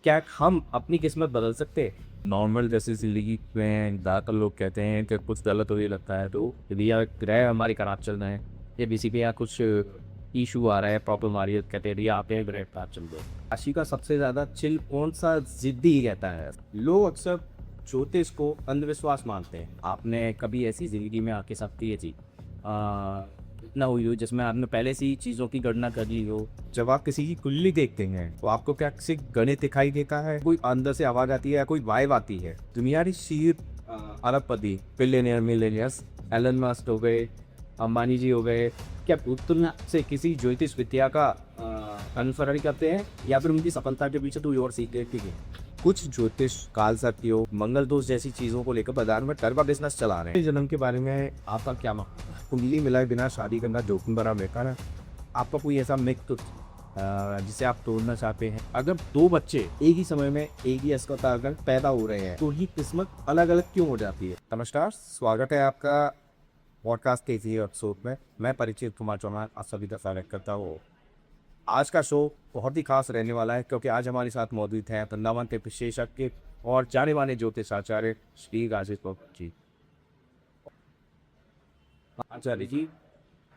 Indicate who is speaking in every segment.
Speaker 1: क्या हम अपनी किस्मत बदल सकते हैं? नॉर्मल जैसे ज़िंदगी में ज़्यादातर लोग कहते हैं कि कुछ गलत होने लगता है तो यदि या ग्रह हमारी खराब चल रहे हैं या किसी के यहाँ कुछ इशू आ रहा है, प्रॉब्लम आ रही है, तो कहते हैं भैया आपके यहाँ ग्रह खराब चल रहे हैं। राशि का सबसे ज़्यादा चिल कौन-सा ज़िद्दी कहता है? लोग अक्सर ज्योतिष को अंधविश्वास मानते हैं। आपने कभी ऐसी ज़िंदगी में आपके साथ की है चीज़ ना हुई हो जिसमें आपने पहले से ही चीज़ों की गणना कर ली हो? जब आप किसी की कुंडली देखते हैं तो आपको क्या सिर्फ गणित दिखाई देता है, कोई अंदर से आवाज आती है या कोई वाइब आती है? दुनियावी शीर अरबपति, बिलियनियर, मिलियनियर्स, एलन मस्क हो गए, अंबानी जी हो गए, क्या तुलना से किसी ज्योतिष विद्या का अनुसरण करते हैं या फिर उनकी सफलता के पीछे कोई और सीक्रेट है? कुछ ज्योतिष काल सर्पियों, मंगल दोष जैसी चीजों को लेकर बाजार में टर्बा बिजनेस चला रहे हैं। जन्म के बारे में आपका क्या मानना है? कुंडली मिलाए बिना शादी करना जोखिम भरा बेकार है। आपका कोई ऐसा मिथ जिसे आप तोड़ना चाहते हैं? अगर दो बच्चे एक ही समय में एक ही अस्पताल अगर पैदा हो रहे हैं तो उनकी किस्मत अलग अलग क्यों हो जाती है? नमस्कार, स्वागत है आपका पॉडकास्ट के इसी एपिसोड में। मैं परिचित कुमार चौहान आप सभी का स्वागत करता हूँ। आज का शो बहुत ही खास रहने वाला है क्योंकि आज हमारे साथ मौजूद हैं वृंदावन के विशेषज्ञ और जाने माने ज्योतिष आचार्य श्री राजेश बाबू जी। आचार्य जी,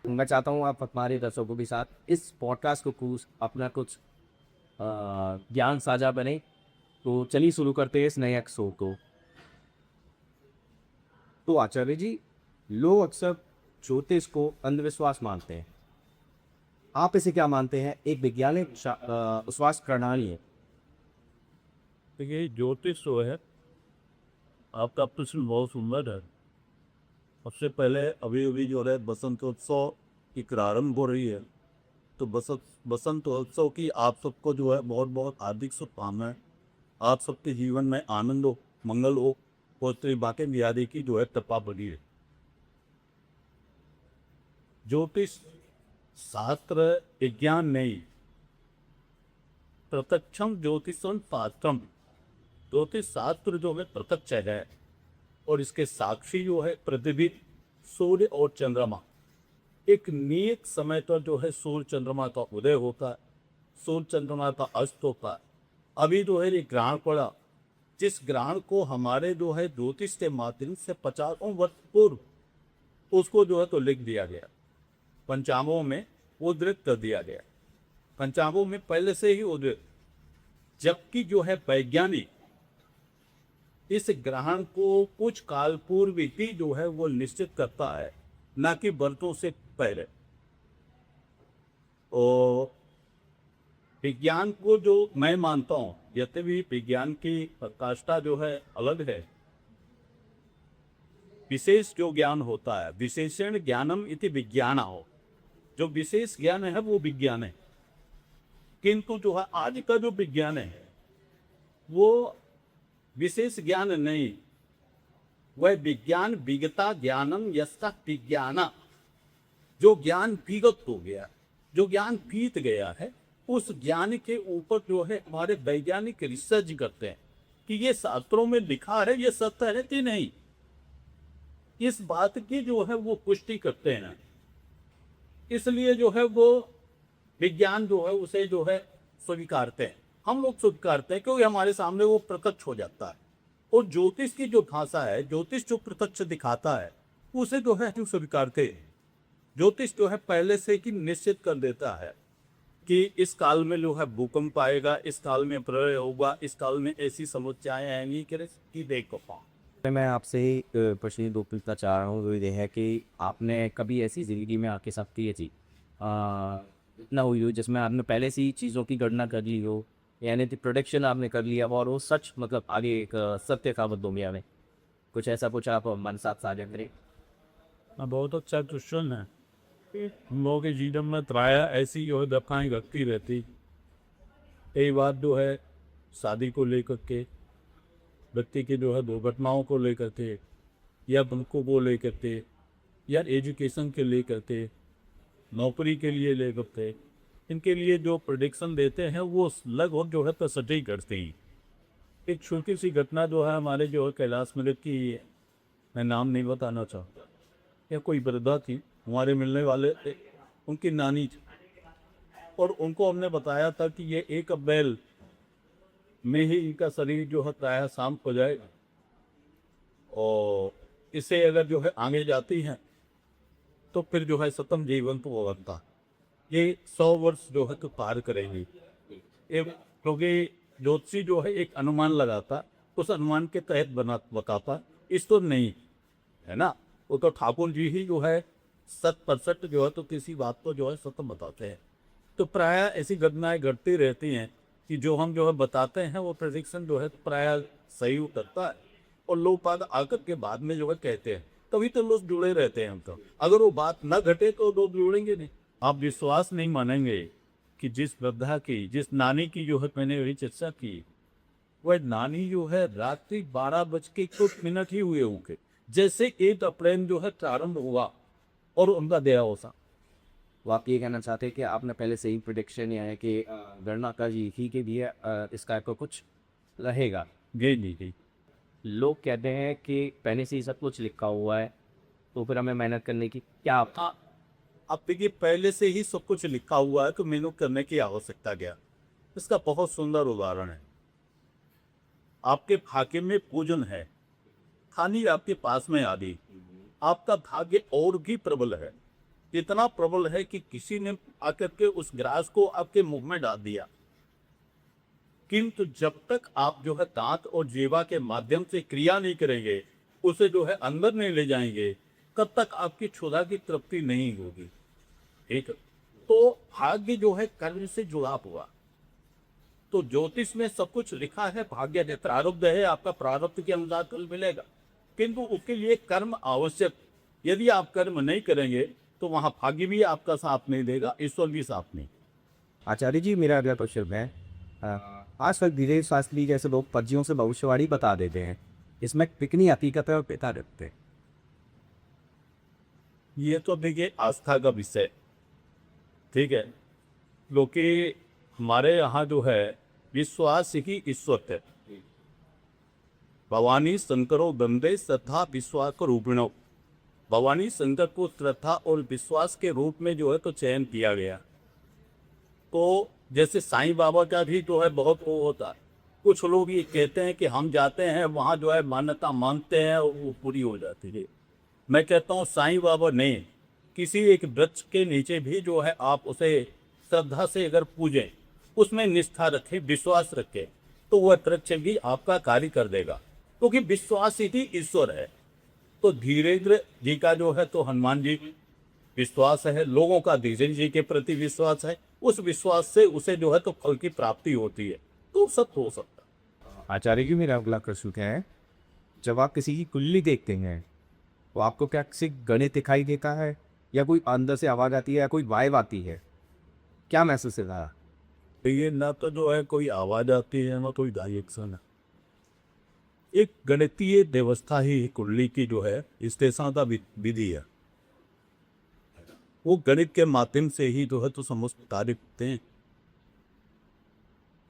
Speaker 1: मैं चाहता हूँ आप हमारे दर्शकों के साथ इस पॉडकास्ट को कुछ अपना कुछ ज्ञान साझा बने। तो चलिए शुरू करते हैं इस नए शो को। तो आचार्य जी, लोग अक्सर ज्योतिष को अंधविश्वास मानते हैं। आप इसे क्या मानते हैं? एक वैज्ञानिक विश्वास प्रणाली है।
Speaker 2: देखिए ज्योतिष जो है आपका प्रश्न बहुत सुंदर है। सबसे पहले अभी अभी जो है बसंतोत्सव की प्रारंभ हो रही है, तो बसंतोत्सव की आप सबको जो है बहुत बहुत हार्दिक शुभकामनाएं। आप सबके जीवन में आनंद हो, मंगल हो और त्रिबाके बिहारी की जो है कृपा बनी है। ज्योतिष शास्त्र विज्ञान नहीं, प्रत्यक्षम ज्योतिषम शास्त्रम। ज्योतिष शास्त्र जो है प्रत्यक्ष है और इसके साक्षी जो है पृथ्वी, सूर्य और चंद्रमा। एक नियत समय पर जो है सूर्य चंद्रमा का उदय होता है, सूर्य चंद्रमा का अस्त होता है। अभी जो है ये ग्रहण पड़ा, जिस ग्रहण को हमारे जो है ज्योतिष के माध्यम से 50 वर्ष पूर्व उसको जो है तो लिख दिया गया, पंचांगों में उद्धृत कर दिया गया, पंचांगों में पहले से ही उद्धृत। जबकि जो है वैज्ञानिक इस ग्रहण को कुछ काल पूर्व ही जो है वो निश्चित करता है, ना कि वर्षों से पहले। और विज्ञान को जो मैं मानता हूँ, यद्यपि विज्ञान की प्रकाष्ठा जो है अलग है। विशेष जो ज्ञान होता है, विशेषण ज्ञानम इति विज्ञान हो, जो विशेष ज्ञान है वो विज्ञान है। किंतु जो है आज का जो विज्ञान है वो विशेष ज्ञान नहीं, वह विज्ञान विगता ज्ञानम यस्ता विज्ञाना। जो ज्ञान विगत हो गया, जो ज्ञान बीत गया है, उस ज्ञान के ऊपर जो है हमारे वैज्ञानिक रिसर्च करते हैं कि ये शास्त्रों में लिखा है, ये सत्य है कि नहीं। इस बात की जो है वो पुष्टि करते हैं। इसलिए जो है वो विज्ञान जो है उसे जो है स्वीकारते हैं, हम लोग स्वीकारते हैं क्योंकि हमारे सामने वो प्रत्यक्ष हो जाता है। और ज्योतिष की जो भाषा है, ज्योतिष जो प्रत्यक्ष दिखाता है उसे जो है हम स्वीकारते हैं। ज्योतिष जो है पहले से ही निश्चित कर देता है कि इस काल में जो है भूकंप आएगा, इस काल में प्रलय होगा, इस काल में ऐसी समस्याएं आएंगी कि देखो पाओ।
Speaker 1: मैं आपसे ही प्रश्न दो पूछना चाह रहा हूँ, वो ये है कि आपने कभी ऐसी ज़िंदगी में आपके साथ की है चीज़ ना हुई हो जिसमें आपने पहले से ही चीज़ों की गणना कर ली हो, यानी कि प्रोडिक्शन आपने कर लिया और वो सच मतलब आगे एक सत्य था वो दुनिया में? कुछ ऐसा कुछ आप हमारे साथ साझा करें।
Speaker 2: बहुत अच्छा क्वेश्चन है। हम लोगों के जीवन में प्राय ऐसी जो है दफाएं घटती रहती। कई बात जो है शादी को लेकर के, व्यक्ति की जो है दुर्घटनाओं को लेकर के, या बैंकों को लेकर के, या एजुकेशन के लेकर के, नौकरी के लिए लेकर के, इनके लिए जो प्रोडिक्शन देते हैं वो लगभग जो है तो सटीक करते ही। एक छोटी सी घटना जो है हमारे जो है कैलाश मिलत की, मैं नाम नहीं बताना चाहता, या कोई वृद्धा थी, हमारे मिलने वाले थे, उनकी नानी थी, और उनको हमने बताया था कि ये 1 अप्रैल में ही इनका शरीर जो है प्रायः शांत हो जाएगा। और इसे अगर जो है आगे जाती हैं तो फिर जो है सतम जीवन तो होता, ये 100 वर्ष जो है तो पार करेंगी। ये क्योंकि ज्योतिषी जो है एक अनुमान लगाता, उस अनुमान के तहत बताता, इस तो नहीं है ना। वो तो ठाकुर जी ही जो है 100% जो है तो किसी बात को जो है सत्य बताते हैं। तो प्राय ऐसी घटनाएं घटती रहती हैं कि जो हम जो है बताते हैं वो प्रेडिक्शन जो है प्राय सही उतरता है, और लोग बात आकर के बाद में जो है कहते हैं, तभी तो लोग जुड़े रहते हैं। हम तो अगर वो बात न घटे तो लोग जुड़ेंगे नहीं। आप विश्वास नहीं मानेंगे कि जिस वृद्धा की, जिस नानी की जो है मैंने वही चर्चा की, वह नानी जो है रात्रि 12:01 ही हुए होंगे जैसे 1 अप्रैल जो है प्रारंभ हुआ और उनका देहावसान।
Speaker 1: वो आप ये कहना चाहते हैं कि आपने पहले से ही प्रिडिक्शन या है कि गणना कर ही के लिए इसका आपको कुछ रहेगा।
Speaker 2: जी जी जी।
Speaker 1: लोग कहते हैं कि पहले से ही सब कुछ लिखा हुआ है, तो फिर हमें मेहनत करने की क्या।
Speaker 2: हाँ, अब देखिए पहले से ही सब कुछ लिखा हुआ है तो मेहनत करने की आवश्यकता क्या। इसका बहुत सुंदर उदाहरण है। आपके भाग्य में पूजन है, खाली आपके पास में आदि, आपका भाग्य और भी प्रबल है। इतना प्रबल है कि किसी ने आकर के उस ग्रास को आपके मुंह में डाल दिया, किंतु जब तक आप जो है दांत और जीवा के माध्यम से क्रिया नहीं करेंगे, उसे जो है अंदर नहीं ले जाएंगे, तब तक आपकी क्षुधा की तृप्ति नहीं होगी। ठीक, तो भाग्य जो है कर्म से जुड़ा हुआ। तो ज्योतिष में सब कुछ लिखा है, भाग्य है, प्रारब्ध है, आपका प्रारब्ध के अनुसार फल मिलेगा, किंतु उसके लिए कर्म आवश्यक। यदि आप कर्म नहीं करेंगे तो वहां भाग्य भी आपका साथ नहीं देगा, ईश्वर भी साथ नहीं।
Speaker 1: आचार्य जी, मेरा अगला क्वेश्चन है, आजकल धीरे शास्त्री जैसे लोग पर्जियों से भविष्यवाणी बता देते हैं, इसमें कितनी हकीकत है और पिता रखते हैं?
Speaker 2: ये तो देखिए आस्था का विषय, ठीक है, क्योंकि हमारे यहाँ जो है विश्वास ही ईश्वर है। भवानी शंकरो बंदे श्रद्धा विश्वास को रूपिणो। भवानी शंकर को श्रद्धा और विश्वास के रूप में जो है तो चयन किया गया। तो जैसे साईं बाबा का भी जो है बहुत वो होता है। कुछ लोग ये कहते हैं कि हम जाते हैं वहाँ जो है मान्यता मानते हैं और वो पूरी हो जाती है। मैं कहता हूँ साईं बाबा नहीं, किसी एक वृक्ष के नीचे भी जो है आप उसे श्रद्धा से अगर पूजें, उसमें निष्ठा रखें, विश्वास रखें, तो वह वृक्ष भी आपका कार्य कर देगा, क्योंकि विश्वास ही ईश्वर है। तो धीरेन्द्र जी का जो है तो हनुमान जी विश्वास है, लोगों का धीरेन्द्र जी के प्रति विश्वास है, उस विश्वास से उसे जो है तो फल की प्राप्ति होती है, तो सब हो सकता है।
Speaker 1: आचार्य जी, मेरा अगला प्रश्न क्या है, जब आप किसी की कुंडली देखते हैं तो आपको क्या किसी गणित दिखाई देता है, या कोई अंदर से आवाज़ आती है, या कोई वाइब आती है, क्या महसूस होता है?
Speaker 2: तो ये ना तो जो है कोई आवाज आती है ना कोई डायरेक्शन है। एक गणितीय व्यवस्था ही कुंडली की जो है विश्लेषण का विधि है। वो गणित के माध्यम से ही जो है तो समस्त कार्य होते हैं।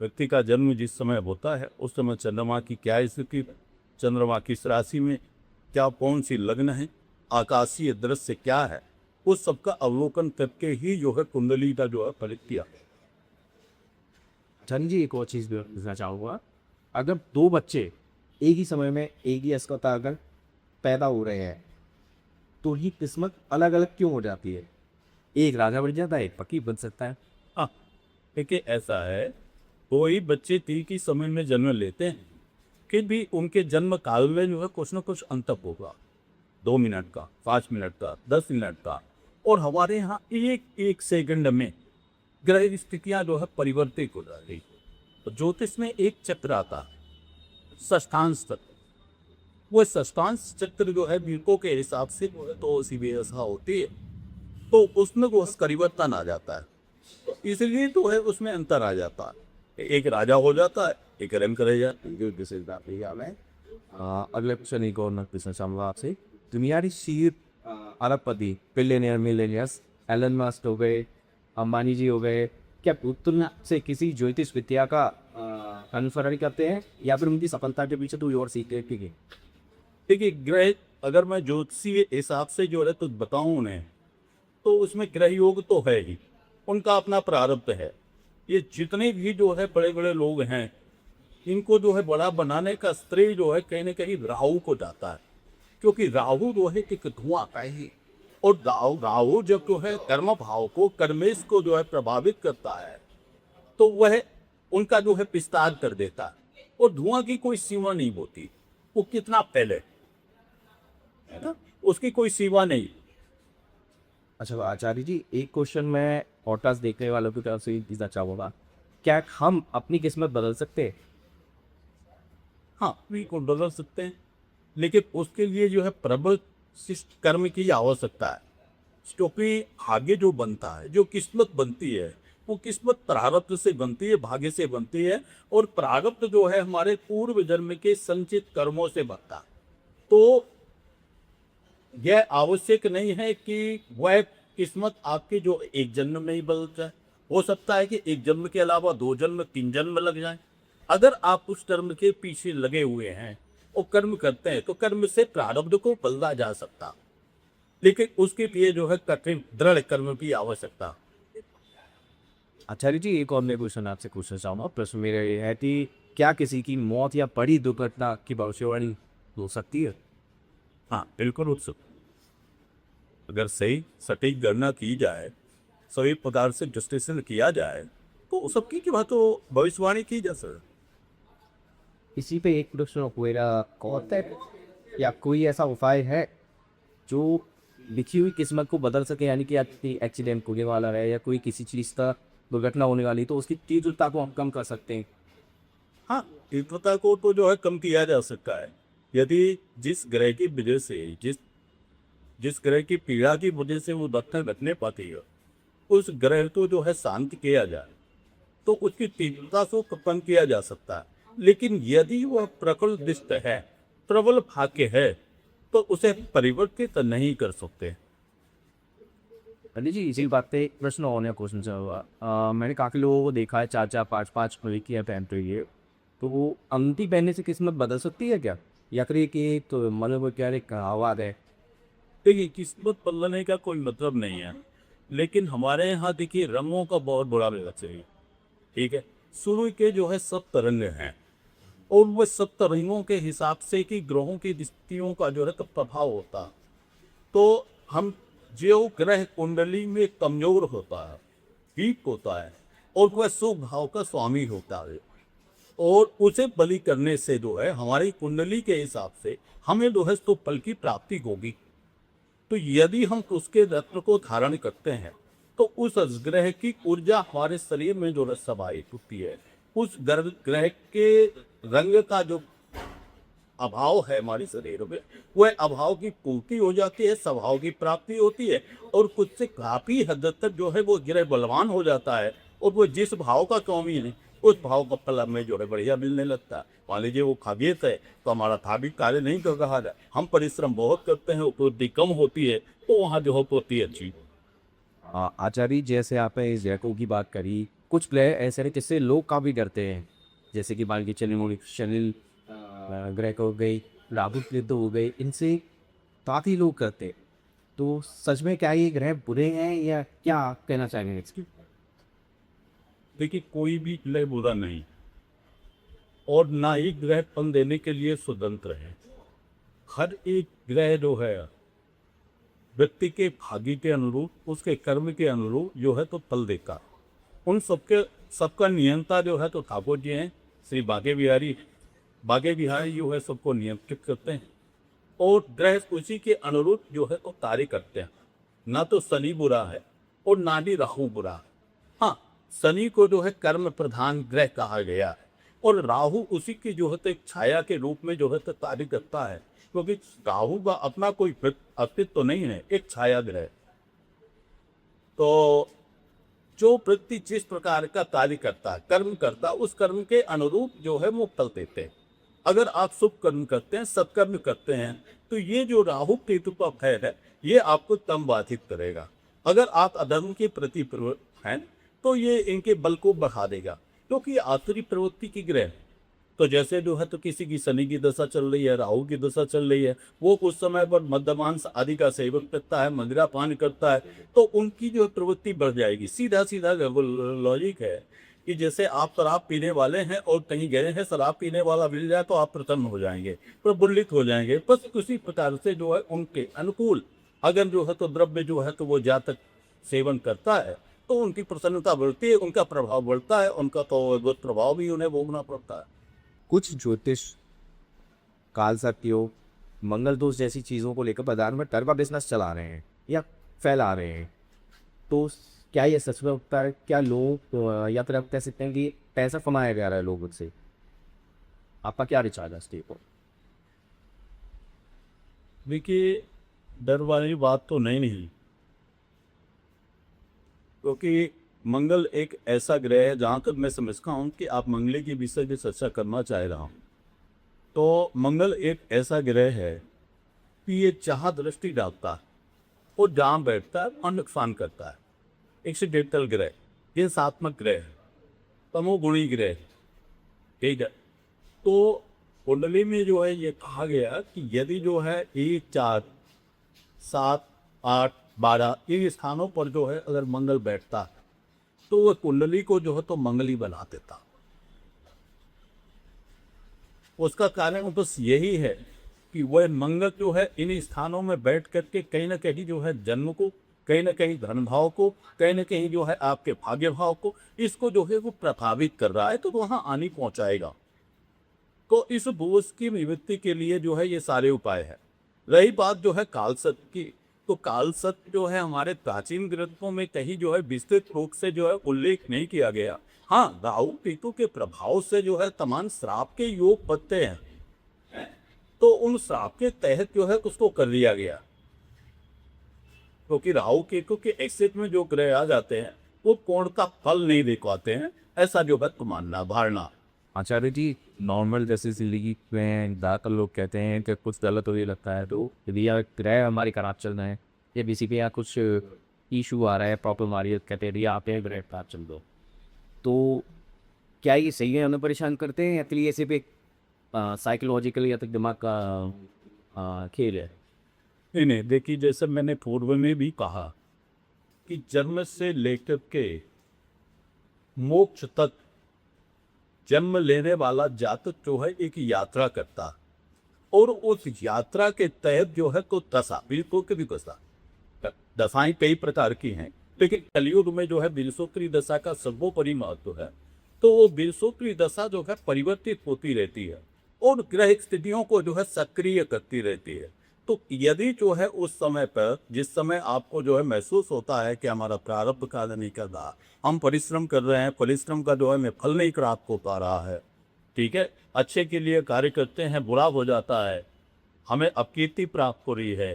Speaker 2: व्यक्ति का जन्म जिस समय होता है उस समय चंद्रमा की क्या स्थिति, चंद्रमा किस राशि में, क्या कौन सी लग्न है, आकाशीय दृश्य क्या है, उस सबका अवलोकन करके ही जो है कुंडली का जो है फलित किया।
Speaker 1: धन जी, एक और चीज़ भी पूछना चाहूँगा, अगर दो बच्चे एक ही समय में एक ही अस्पताल अगर पैदा हो रहे हैं तो ही किस्मत अलग अलग क्यों हो जाती है? एक राजा बन जाता है, एक फकीर बन सकता है।
Speaker 2: हाँ, देखिए ऐसा है, कोई बच्चे तीन की समय में जन्म लेते हैं, फिर भी उनके जन्म काल में जो है कुछ न कुछ अंतर होगा, 2 मिनट का, 5 मिनट का, 10 मिनट का। और हमारे यहाँ एक एक सेकंड में ग्रह स्थितियाँ जो है परिवर्तित हो जाती है। तो ज्योतिष में एक चक्र आता है, षष्ठांश चक्र। वो षष्ठांश चक्र जो है वीकों के हिसाब से जो है तो उसी व्यवस्था होती है, तो उसमें वो परिवर्तन आ जाता है, तो इसलिए जो है उसमें अंतर आ जाता है। एक राजा हो जाता है, एक रंग रह जाता है।
Speaker 1: अगले क्वेश्चन एक और पूछना चाहूँगा आपसे, दुनियारी शीर अरबपति, बिलियनियर, मिलेनियर्स, एलन मस्क हो गए, अंबानी जी हो गए, क्या तुलना से किसी ज्योतिष विद्या का अनुसरण करते हैं, या फिर उनकी सफलता के पीछे कोई और सीक्रेट की?
Speaker 2: देखिए ग्रह, अगर मैं ज्योतिषीय हिसाब से जो है तो बताऊं उन्हें, तो उसमें ग्रह योग तो है ही, उनका अपना प्रारब्ध है। ये जितने भी जो है बड़े बड़े लोग हैं, इनको जो है बड़ा बनाने का श्रेय जो है कहीं ना कहीं राहु को जाता है, क्योंकि राहु जो है एक धुआं का ही, और राहु राहु जब जो है कर्म भाव को, कर्मेश को जो है प्रभावित करता है, तो वह उनका जो है विस्तार कर देता है। और धुआं की कोई सीमा नहीं होती, वो कितना पहले, है ना, उसकी कोई सीमा नहीं।
Speaker 1: अच्छा आचार्य जी, एक क्वेश्चन मैं पॉडकास्ट देखने वालों की तरफ से ही पूछना चाहूँगा, क्या हम अपनी किस्मत बदल सकते हैं?
Speaker 2: हाँ, बिल्कुल बदल सकते हैं, लेकिन उसके लिए जो है प्रबल शिष्ट कर्म की आवश्यकता है। क्योंकि आगे जो बनता है, जो किस्मत बनती है, वो किस्मत प्रारब्ध से बनती है, भाग्य से बनती है, और प्रारब्ध जो है हमारे पूर्व जन्म के संचित कर्मों से बनता है। तो यह आवश्यक नहीं है कि वह किस्मत आपके जो एक जन्म में ही बदल जाए। हो सकता है कि एक जन्म के अलावा 2 जन्म 3 जन्म लग जाए। अगर आप उस कर्म के पीछे लगे हुए हैं और कर्म करते हैं, तो कर्म से प्रारब्ध को बदला जा सकता, लेकिन उसके लिए जो है कठिन दृढ़ कर्म की आवश्यकता।
Speaker 1: आचार्य जी, एक और मैं क्वेश्चन आपसे पूछना चाहूँगा। प्रश्न मेरा ये है कि क्या किसी की मौत या बड़ी दुर्घटना की भविष्यवाणी हो सकती है?
Speaker 2: हाँ, बिल्कुल उत्सुक। अगर सही सटीक गणना की जाए, सही प्रकार से विश्लेषण किया जाए, तो सबकी की बात तो भविष्यवाणी की जा सकती।
Speaker 1: इसी पे एक प्रश्न मेरा होता है, या कोई ऐसा उपाय है जो लिखी हुई किस्मत को बदल सके, यानी कि आपकी एक्सीडेंट होने वाला है या कोई किसी चीज़ का दुर्घटना होने वाली, तो उसकी तीव्रता को हम कम कर सकते हैं?
Speaker 2: हाँ, तीव्रता को तो जो है कम किया जा सकता है, यदि जिस ग्रह की वजह से, जिस ग्रह की पीड़ा की वजह से वो घटना घटने पाती है, उस ग्रह को जो है शांत किया जाए, तो उसकी तीव्रता को कम किया जा सकता है। लेकिन यदि वह प्रबल दृष्ट है, प्रबल भाग्य है, तो उसे परिवर्तित नहीं कर सकते।
Speaker 1: पंडित जी, इसी बात पे एक प्रश्न और नया क्वेश्चन चल हुआ। मैंने काफ़ी लोगों को देखा है 4-4 5-5 की पहनते हुए, तो वो अंगूठी पहनने से किस्मत बदल सकती है क्या? या फिर कि तो मनोवैज्ञानिक कहावत है?
Speaker 2: देखिए, किस्मत बदलने का कोई मतलब नहीं है, लेकिन हमारे यहाँ देखिए रंगों का बहुत बड़ा व्यवहार है। ठीक है, सूर्य के जो है 7 रंग हैं, और वह 7 रंगों के हिसाब से कि ग्रहों की स्थितियों का जो है तो प्रभाव होता है। तो हम जो ग्रह कुंडली में कमजोर होता है, वीक होता है, और वह शुभ भाव का स्वामी होता है, और उसे बलि करने से जो है हमारी कुंडली के हिसाब से हमें जो है तो फल की प्राप्ति होगी। तो यदि हम उसके रत्न को धारण करते हैं, तो उस ग्रह की ऊर्जा हमारे शरीर में जो समाहित होती है, उस ग्रह के रंग का जो अभाव है हमारे शरीर में, वह अभाव की पूर्ति हो जाती है, स्वभाव की प्राप्ति होती है, और कुछ से काफी हद तक जो है वो ग्रह बलवान हो जाता है, और वो जिस भाव का स्वामी है, उस भाव का फल हमें जो है बढ़िया मिलने लगता है। मान लीजिए वो खाबियत है, तो हमारा थाबिक कार्य नहीं कर रहा है, हम परिश्रम बहुत करते हैं, उपलब्धि कम होती है, तो वहाँ जो होती है अच्छी।
Speaker 1: आचार्य, जैसे आपने इस जैकों की बात करी, कुछ प्लेयर ऐसे हैं जिससे लोग काफ़ी डरते हैं, जैसे कि मान के चलिए शनिल ग्रह हो गई, राहु केतु हो गई, इनसे काफ़ी लोग करते हैं। तो सच में क्या ये ग्रह बुरे हैं या क्या कहना चाहेंगे इसकी?
Speaker 2: देखिए, कोई भी ग्रह बुरा नहीं, और ना ही ग्रह फल देने के लिए स्वतंत्र है। हर एक ग्रह जो है व्यक्ति के भाग्य के अनुरूप, उसके कर्म के अनुरूप जो है तो फल देता। उन सबका नियंता जो है तो ठाकुर जी हैं, श्री बागे बिहारी जो है सबको नियंत्रित करते हैं, और ग्रह उसी के अनुरूप जो है तो कार्य करते हैं। ना तो शनि बुरा है और ना ही राहु बुरा है। हाँ, शनि को जो है कर्म प्रधान ग्रह कहा गया है, और राहु उसी की जो है तो एक छाया के रूप में जो है तो कार्य करता है, क्योंकि राहु का अपना कोई अस्तित्व तो नहीं है, एक छाया ग्रह। तो जो व्यक्ति जिस प्रकार का कार्य करता है, कर्म करता है, उस कर्म के अनुरूप जो है वो फल देते हैं। अगर आप शुभ कर्म करते हैं, सत्कर्म करते हैं, तो ये जो राहु केतु का फल है, ये आपको तम बाधित करेगा। अगर आप अधर्म के प्रति प्रवृत्त हैं, तो ये इनके बल को बढ़ा देगा, क्योंकि आसुरी प्रवृत्ति की ग्रह। तो जैसे जो है तो किसी की शनि की दशा चल रही है, राहु की दशा चल रही है, वो उस समय पर मद्यमांस आदि का सेवन करता है, मदिरापान करता है, तो उनकी जो प्रवृत्ति बढ़ जाएगी। सीधा सीधा लॉजिक है कि जैसे आप शराब पीने वाले हैं और कहीं गए हैं, शराब पीने वाला मिल जाए तो आप प्रसन्न हो जाएंगे, प्रफुल्लित हो जाएंगे। बस उसी प्रकार से जो है उनके अनुकूल अगर जो है तो द्रव्य जो है तो वो जातक सेवन करता है तो उनकी प्रसन्नता बढ़ती है, उनका प्रभाव बढ़ता है, उनका तो दुष्प्रभाव भी उन्हें भोगना पड़ता है।
Speaker 1: कुछ ज्योतिष काल सर्प योग मंगल दोष जैसी चीज़ों को लेकर बाजार में टर्बा बिजनेस चला रहे हैं या फैला रहे हैं, तो क्या ये सच में होता है? क्या लोग या फिर आप कह सकते हैं कि पैसा कमाया जा रहा है लोगों से? आपका क्या विचार है इस पर?
Speaker 2: देखिए, डर वाली बात तो नहीं, क्योंकि मंगल एक ऐसा ग्रह है जहाँ तक मैं समझता हूँ कि आप मंगल की विषय में चर्चा करना चाह रहा हूँ, तो मंगल एक ऐसा ग्रह है कि ये जहाँ दृष्टि डालता है वो जहाँ बैठता है और नुकसान करता है। एक्सीडेंटल ग्रह, ये सात्मक ग्रह है, तमोगुणी ग्रह है, ठीक है। तो कुंडली में जो है ये कहा गया कि यदि जो है 1, 4, 7, 8, 12 इन स्थानों पर जो है अगर मंगल बैठता है तो वह कुंडली को जो है तो मंगली बना देता। उसका कारण बस यही है कि वह मंगल जो है इन स्थानों में बैठ करके कहीं ना कहीं जो है जन्म को, कहीं ना कहीं धन भाव को, कहीं ना कहीं जो है आपके भाग्य भाव को, इसको जो है वो प्रभावित कर रहा है, तो वहाँ हानि पहुँचाएगा। तो इस दोष की निवृत्ति के लिए जो है ये सारे उपाय है। रही बात जो है कालसर्प की, तो कालसर्प जो है हमारे प्राचीन ग्रंथों में कहीं जो है विस्तृत रूप से जो है उल्लेख नहीं किया गया। हाँ, राहु केतु के प्रभाव से जो है तमाम श्राप के योग बनते हैं, तो उन श्राप के तहत जो है उसको कर लिया गया, क्योंकि राहु केतु के एक्सिट में जो ग्रह आ जाते हैं वो कोण का फल नहीं दे पाते हैं, ऐसा जो है मानना धारणा।
Speaker 1: आचार्य जी, नॉर्मल जैसे जिंदगी में ज़्यादातर लोग कहते हैं कि कुछ गलत हो लगता है, तो यदि या ग्रह हमारी खराब चल रहे हैं या किसी पे या कुछ इशू आ रहा है, प्रॉब्लम आ रही है, कहते हैं आप ये ग्रह खराब चल दो, तो क्या ये सही है, हमें परेशान करते हैं या फिर ये सिर्फ एक साइकोलॉजिकल या तक दिमाग का खेल है?
Speaker 2: नहीं, देखिए, जैसे मैंने पूर्व में भी कहा कि जन्म से लेकर के मोक्ष तक जन्म लेने वाला जातक जो है एक यात्रा करता, और उस यात्रा के तहत जो है तो दशा, बिल्कुल की भी दशाएं कई प्रकार की हैं, लेकिन कलयुग में जो है विंशोत्तरी दशा का सर्वोपरि महत्व है। तो वो विंशोत्तरी दशा जो है परिवर्तित होती रहती है और ग्रह स्थितियों को जो है सक्रिय करती रहती है। तो यदि जो है उस समय पर, जिस समय आपको जो है महसूस होता है कि हमारा प्रारब्ध कार्य नहीं कर रहा, हम परिश्रम कर रहे हैं, परिश्रम का जो है हमें फल नहीं प्राप्त हो पा रहा है, ठीक है, अच्छे के लिए कार्य करते हैं, बुरा हो जाता है, हमें अपकीर्ति प्राप्त हो रही है,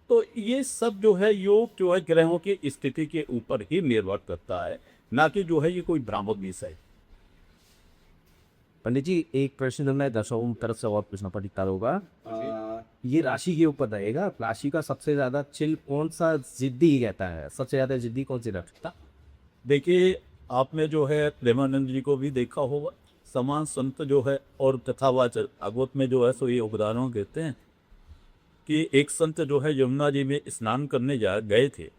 Speaker 2: तो ये सब जो है योग जो है ग्रहों की स्थिति के ऊपर ही निर्भर करता है, ना कि जो है ये कोई भ्रामक विषय।
Speaker 1: पंडित जी, एक प्रश्न मैं दर्शकों की तरफ से और पूछना पड़ता होगा, ये राशि के ऊपर रहेगा, राशि का सबसे ज्यादा चिल कौन सा जिद्दी रहता है, सबसे ज्यादा जिद्दी कौन सी रखता?
Speaker 2: देखिए, आपने जो है प्रेमानंद जी को भी देखा होगा, समान संत जो है और कथावाचक भागवत में जो है सो ये उदाहरण देते हैं कि एक संत जो है यमुना जी में स्नान करने गए थे,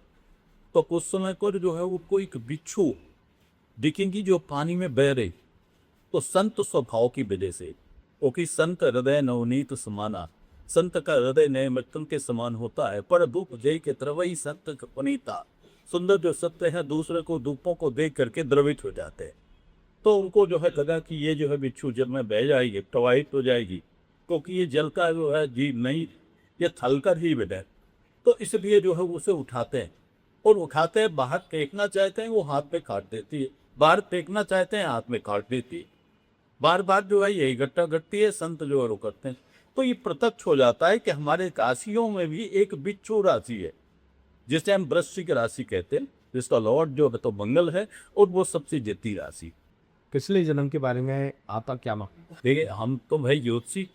Speaker 2: तो कुछ समय पर जो है वो कोई एक बिच्छू दिखेंगी जो पानी में बह रही, तो संत स्वभाव की वजह से, क्योंकि संत हृदय नवनीत समाना, संत का हृदय नए मक्खन के समान होता है, पर धूप जय के द्रवई संत पुनीता, सुंदर जो सत्य है दूसरे को धूपों को देख करके द्रवित हो जाते हैं। तो उनको जो है लगा कि ये जो है बिच्छू जल में बह जाएगी, प्रवाहित हो जाएगी, क्योंकि ये जल का जो है जीव नहीं, ये थल कर ही बने, तो इसलिए जो है उसे उठाते हैं, और उठाते हैं, बाहर फेंकना चाहते हैं वो हाथ में काट देती है, बाहर फेंकना चाहते हैं हाथ में काट देती है, बार बार जो है यही घटना घटती है, संत जो है वो करते हैं। तो ये प्रत्यक्ष हो जाता है कि हमारे राशियों में भी एक बिच्छू राशि है, जिसे हम वृश्चिक राशि कहते हैं, जिसका लॉर्ड जो है तो मंगल है, और वो सबसे जिद्दी राशि।
Speaker 1: पिछले जन्म के बारे में आपका क्या मत?
Speaker 2: देखिए, हम तो भाई ज्योतिषी,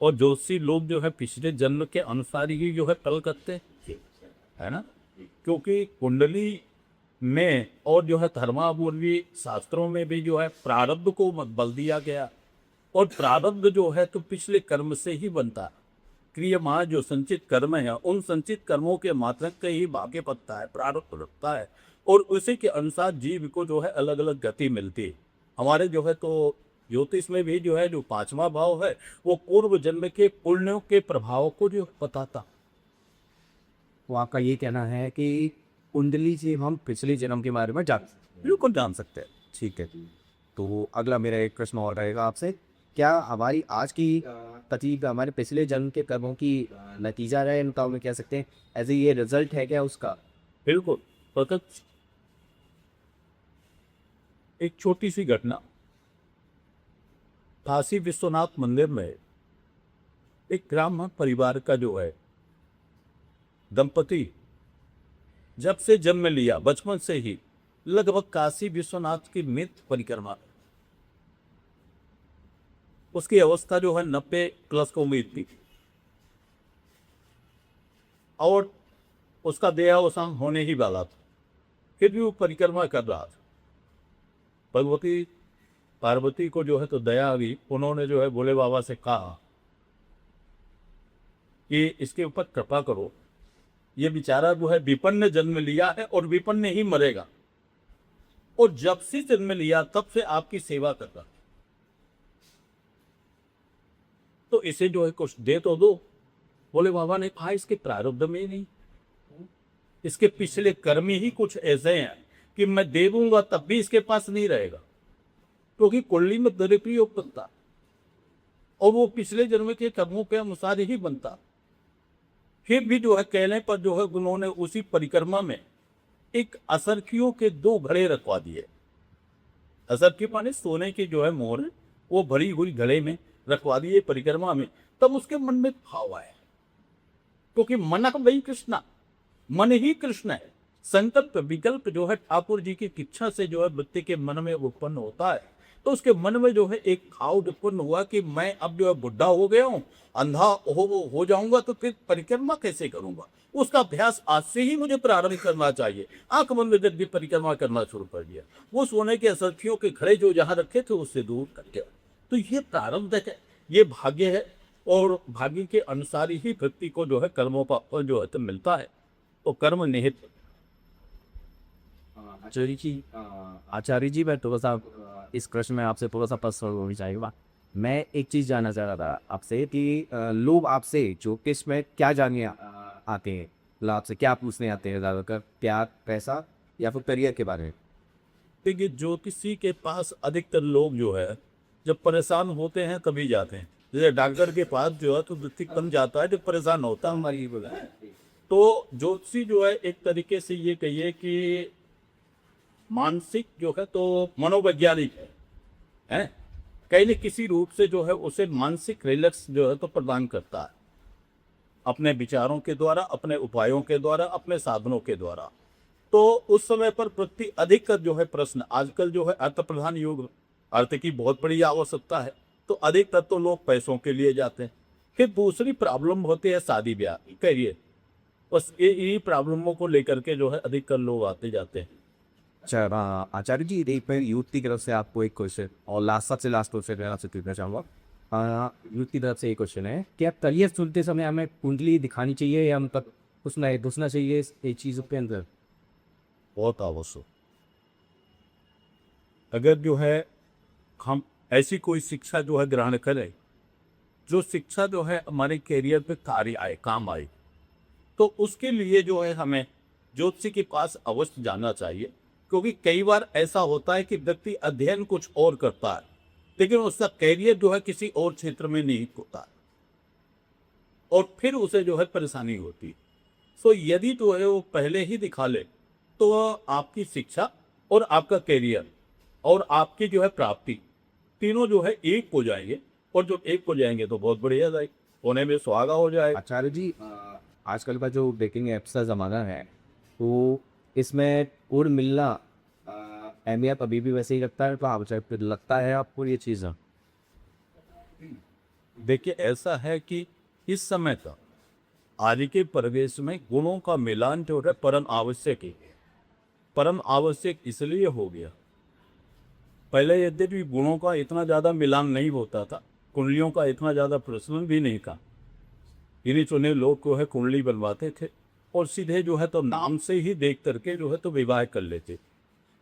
Speaker 2: और ज्योतिषी लोग जो है पिछले जन्म के अनुसार ही जो है कल करते हैं, है ना, क्योंकि कुंडली में और जो है धर्मापूर्वी शास्त्रों में भी जो है प्रारब्ध को बल दिया गया, और प्रारब्ध जो है तो पिछले कर्म से ही बनता है। क्रियमान जो संचित कर्म है, उन संचित कर्मों के मात्रक के ही भाग्य पड़ता है, प्रारब्ध रखता है, और उसी के अनुसार जीव को जो है अलग अलग गति मिलती है। हमारे जो है तो ज्योतिष में भी जो है जो 5वां भाव है वो पूर्व जन्म के पुण्यों के प्रभाव को जो बताता।
Speaker 1: तो आपका ये कहना है कि कुंडली से हम पिछले जन्म के बारे में जान सकते
Speaker 2: बिल्कुल जान सकते हैं।
Speaker 1: हैं। ठीक है। तो अगला मेरा एक प्रश्न और रहेगा आपसे, क्या हमारी आज की तकलीफ हमारे पिछले जन्म के कर्मों की नतीजा रहे, इनका हम कह सकते हैं, ऐसे ये रिजल्ट है क्या उसका?
Speaker 2: बिल्कुल प्रत्यक्ष। एक छोटी सी घटना, काशी विश्वनाथ मंदिर में एक ब्राह्मण परिवार का जो है दंपति जब से जन्म लिया बचपन से ही लगभग काशी विश्वनाथ की नित्य परिक्रमा, उसकी अवस्था जो है 90 प्लस को उम्मीद थी और उसका देहावसान होने ही वाला था, फिर भी वो परिक्रमा कर रहा था। भगवती पार्वती को जो है तो दया आ गई, उन्होंने जो है भोले बाबा से कहा कि इसके ऊपर कृपा करो, ये बेचारा जो है विपन्न जन्म लिया है और विपन्न ही मरेगा, और जब से जन्म लिया तब से आपकी सेवा कर रहा, तो इसे जो है कुछ दे तो दो। भोले बाबा ने कहा इसके प्रारब्ध में ही नहीं, इसके पिछले कर्म ही कुछ ऐसे हैं कि मैं दे दूंगा तब भी इसके पास नहीं रहेगा, क्योंकि कुंडली में दुरुपयोग बनता और वो पिछले जन्म के कर्मों के अनुसार ही बनता। फिर भी जो है कहने पर जो है उन्होंने उसी परिक्रमा में एक असरखियों के 2 घड़े रखवा दिए। असरखी माने सोने की जो है मोहर, वो भरी हुई घड़े में रखवा दिए परिक्रमा में। तब उसके मन में भाव आया, क्योंकि मन वही कृष्णा, मन ही कृष्ण है। संकल्प विकल्प जो है ठाकुर जी की इच्छा से जो है व्यक्ति के मन में उत्पन्न होता है। तो उसके मन में जो है एक भाव उत्पन्न हुआ कि मैं अब जो है बुढ़ा हो गया हूँ, अंधा हो जाऊंगा, तो फिर परिक्रमा कैसे करूंगा। उसका अभ्यास आज से ही मुझे प्रारंभ करना चाहिए। आंख बंद करके परिक्रमा करना शुरू कर दिया। वो सोने के असरथियों के घड़े जो जहां रखे थे उससे दूर कर दिया। तो ये प्रारब्ध है, ये भाग्य है, और भाग्य के अनुसार ही व्यक्ति को जो है कर्मों का फल जो है तो मिलता है। तो कर्म निहित।
Speaker 1: आचार्य जी मैं थोड़ा सा इस प्रश्न में आपसे थोड़ा सा पर्सनल होनी चाहिए। मैं एक चीज़ जानना चाह रहा था आपसे कि लोग आपसे ज्योतिष में क्या जानने आते हैं, मतलब आपसे क्या पूछने आते हैं ज़्यादातर, प्यार, पैसा या फिर करियर के बारे में?
Speaker 2: देखिए ज्योतिषी के पास अधिकतर लोग जो है जब परेशान होते हैं तभी जाते हैं। जैसे डॉक्टर के पास जो है तो व्यक्ति कम जाता है जब परेशान होता है। हमारी बोला तो ज्योतिषी जो है एक तरीके से ये कहिए कि मानसिक जो है तो मनोवैज्ञानिक है, कहीं न किसी रूप से जो है उसे मानसिक रिलैक्स जो है तो प्रदान करता है, अपने विचारों के द्वारा, अपने उपायों के द्वारा, अपने साधनों के द्वारा। तो उस समय पर प्रति अधिक जो है प्रश्न, आजकल जो है अर्थ प्रधान युग, अर्थ की बहुत बड़ी आवश्यकता है, तो अधिकतर तो लोग पैसों के लिए जाते हैं। फिर दूसरी प्रॉब्लम होती है शादी ब्याह, करिए, बस यही प्रॉब्लमों को लेकर के जो है अधिकतर लोग आते जाते हैं।
Speaker 1: अच्छा आचार्य जी, एक मैं यूथ की तरफ से आपको एक क्वेश्चन, और सबसे लास्ट क्वेश्चन मैं आपसे पूछना चाहूँगा। यूथ की तरफ से एक क्वेश्चन है, क्या करियर चुनते समय हमें कुंडली दिखानी चाहिए या हम तक घुसना चाहिए इस चीज़ों के अंदर?
Speaker 2: बहुत आवश्यक। अगर जो है हम ऐसी कोई शिक्षा जो है ग्रहण करें जो शिक्षा जो है हमारे कैरियर पे कार्य आए, काम आए, तो उसके लिए जो है हमें ज्योतिषी के पास अवश्य जाना चाहिए। क्योंकि कई बार ऐसा होता है कि व्यक्ति अध्ययन कुछ और करता है लेकिन उसका कैरियर जो है किसी और क्षेत्र में निहित होता है, और फिर उसे जो है परेशानी होती है। सो यदि जो है वो पहले ही दिखा ले तो आपकी शिक्षा और आपका कैरियर और आपकी जो है प्राप्ति तीनों जो है एक हो जाएंगे, और जब एक हो जाएंगे तो बहुत बढ़िया जाएगी, होने में सुहागा हो जाएगा।
Speaker 1: आचार्य जी, आजकल का जो बेकिंग एप्स का ज़माना है, तो इसमें और मिलना अहमियत अभी भी वैसे ही रखता है, तो आप लगता है आपको ये चीज़?
Speaker 2: देखिए ऐसा है कि इस समय का आज के परिवेश में गुणों का मिलान जो है परम आवश्यक है। परम आवश्यक इसलिए हो गया, पहले यद्यपि गुणों का इतना ज़्यादा मिलान नहीं होता था, कुंडलियों का इतना ज़्यादा प्रचलन भी नहीं था, इन्हीं चुने लोग को है कुंडली बनवाते थे और सीधे जो है तो नाम से ही देख करके जो है तो विवाह कर लेते।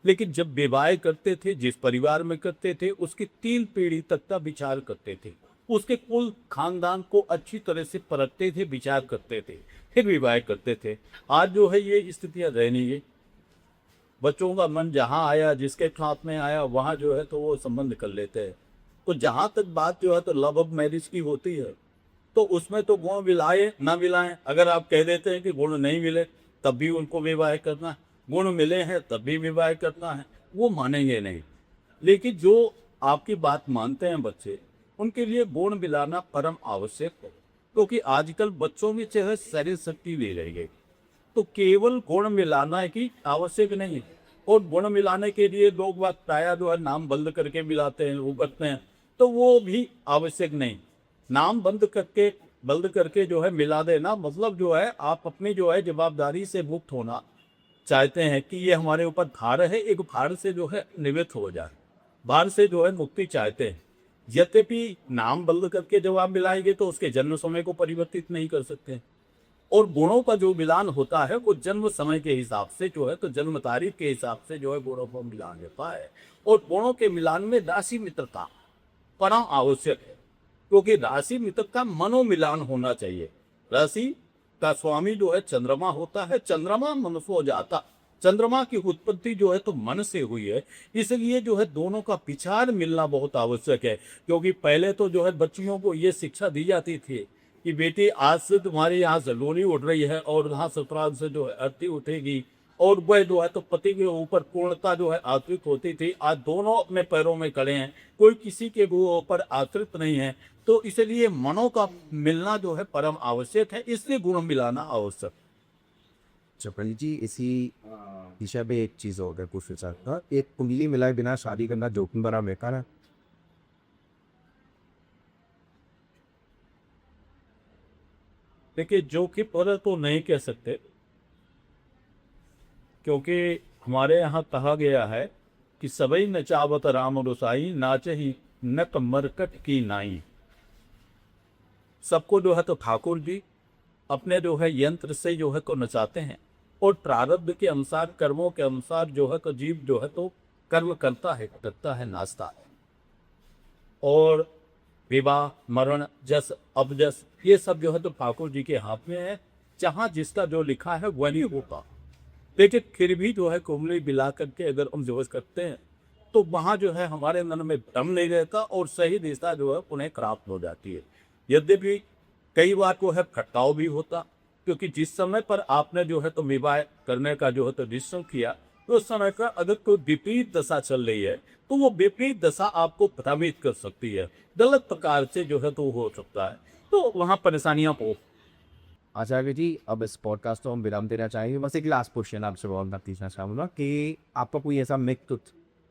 Speaker 2: लेकिन जब विवाह करते थे, जिस परिवार में करते थे, उसकी 3 पीढ़ी तक का विचार करते थे, उसके कुल खानदान को अच्छी तरह से परखते थे, विचार करते थे, फिर विवाह करते थे। आज जो है ये स्थितियां रह नहीं गई। बच्चों का मन जहाँ आया, जिसके साथ में आया, वहाँ जो है तो वो संबंध कर लेते हैं। तो जहाँ तक बात जो है तो लव ऑफ मैरिज की होती है, तो उसमें तो गुण मिलाए ना मिलाएं, अगर आप कह देते हैं कि गुण नहीं मिले तब भी उनको विवाह करना है, गुण मिले हैं तब भी विवाह करना है, वो मानेंगे नहीं। लेकिन जो आपकी बात मानते हैं बच्चे, उनके लिए गुण मिलाना परम आवश्यक है, क्योंकि आजकल बच्चों में चाहे शरीर शक्ति नहीं रह गई, तो केवल गुण मिलाना की आवश्यक नहीं है। और गुण मिलाने के लिए लोग बात प्राय जो है नाम बंद करके मिलाते हैं, वो करते हैं, तो वो भी आवश्यक नहीं। नाम बंद करके जो है मिला देना मतलब जो है आप अपनी जो है जवाबदारी से मुक्त होना चाहते हैं कि ये हमारे ऊपर भार है, एक भार से जो है निवृत्त हो जाए, भार से जो है मुक्ति चाहते हैं। यद्यपि नाम बंद करके जब आप मिलाएंगे तो उसके जन्म समय को परिवर्तित नहीं कर सकते, और गुणों का जो मिलान होता है वो जन्म समय के हिसाब से जो है तो जन्म तारीख के हिसाब से जो है गुणों का मिलान होता है। और गुणों के मिलान में राशि मित्रता परम आवश्यक है, क्योंकि राशि मित्र का मनोमिलान होना चाहिए। राशि का स्वामी जो है चंद्रमा होता है, चंद्रमा मनुष्य हो जाता, चंद्रमा की उत्पत्ति जो है तो मन से हुई है, इसलिए जो है दोनों का विचार मिलना बहुत आवश्यक है। क्योंकि पहले तो जो है बच्चियों को ये शिक्षा दी जाती थी कि बेटी आज से तुम्हारे यहाँ से लोनी उठ रही है और यहाँ ससुराल से जो है अर्थी उठेगी, और वह जो है तो पति के ऊपर पूर्णता जो है आश्रित होती थी। आज दोनों अपने पैरों में खड़े हैं, कोई किसी के ऊपर आश्रित नहीं है, तो इसलिए मनों का मिलना जो है परम आवश्यक है, इसलिए गुण मिलाना आवश्यक।
Speaker 3: अच्छा पंडित जी, इसी दिशा में एक चीज़ और है पूछना चाहता, एक कुंडली मिलाए बिना शादी करना जोखिम भरा बेकार है?
Speaker 2: देखिए जोखिम भरा तो नहीं कह सकते, क्योंकि हमारे यहाँ कहा गया है कि सबई नचावत राम रुसाई, नाचही नक मरकट की नाई। सबको जो है तो ठाकुर जी अपने जो है यंत्र से जो है को नचाते हैं, और प्रारब्ध के अनुसार, कर्मों के अनुसार जो है तो जीव जो है तो कर्म करता है नाचता है। और विवाह, मरण, जस, अबजस, ये सब जो है तो ठाकुर जी के हाथ में है, जहाँ जिसका जो लिखा है वही होता। लेकिन फिर भी जो है कुंडली मिला करके अगर हम जो करते हैं तो वहाँ जो है हमारे मन में दम नहीं रहता, और सही दिशा जो है उन्हें प्राप्त हो जाती है। यद्यपि कई बार को है खटकाव भी होता, क्योंकि जिस समय पर आपने जो है तो विवाह करने का जो है तो निश्चय किया, तो उस समय का अगर कोई विपरीत दशा चल रही है तो वो विपरीत दशा आपको प्रभावित कर सकती है, गलत प्रकार से जो है तो हो सकता है, तो वहाँ परेशानियां हो।
Speaker 3: आचार्य जी, अब इस पॉडकास्ट को हम विराम देना चाहेंगे। बस एक लास्ट क्वेश्चन आपसे और मैं पूछना चाहूँगा कि आपका कोई ऐसा मिथ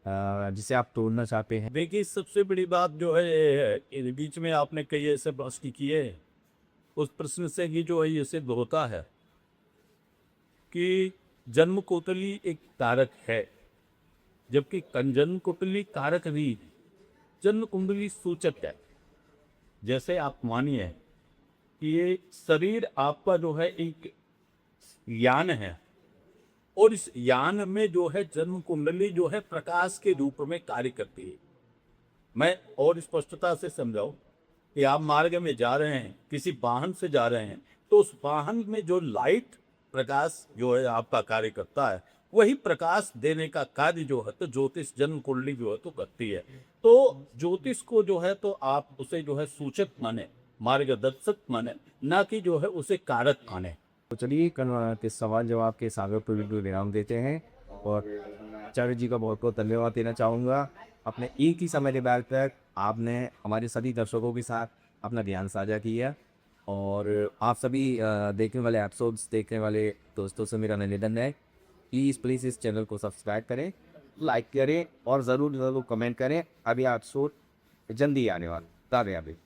Speaker 3: जिसे आप तोड़ना चाहते हैं?
Speaker 2: देखिए सबसे बड़ी बात जो है ये है कि बीच में आपने कई ऐसे प्रश्न किए, उस प्रश्न से ही जो है ये सिद्ध होता है कि जन्म कुंडली एक कारक है, जबकि जन्म कुंडली कारक नहीं, जन्म कुंडली सूचक है। जैसे आप मानिए कि ये शरीर आपका जो है एक यान है, और इस यान में जो है जन्म कुंडली जो है प्रकाश के रूप में कार्य करती है। मैं और स्पष्टता से समझाऊं कि आप मार्ग में जा रहे हैं, किसी वाहन से जा रहे हैं, तो उस वाहन में जो लाइट प्रकाश जो है आपका कार्य करता है, वही प्रकाश देने का कार्य जो है तो ज्योतिष जन्म कुंडली जो है तो करती है। तो ज्योतिष को जो है तो आप उसे जो है सूचक माने, मार्गदर्शक माने, ना कि जो है उसे कारक माने।
Speaker 3: तो चलिए के सवाल जवाब के सागर पर बिल्कुल विराम देते हैं, और आचार्य जी का बहुत बहुत धन्यवाद देना चाहूँगा। अपने एक ही समय निकाल कर आपने हमारे सभी दर्शकों के साथ अपना ज्ञान साझा किया, और आप सभी देखने वाले एपिसोड्स देखने वाले दोस्तों से मेरा निवेदन है, प्लीज़ इस चैनल को सब्सक्राइब करें, लाइक करें और ज़रूर कमेंट करें। अभी एपिसोड जल्दी आने वाला। धन्यवाद।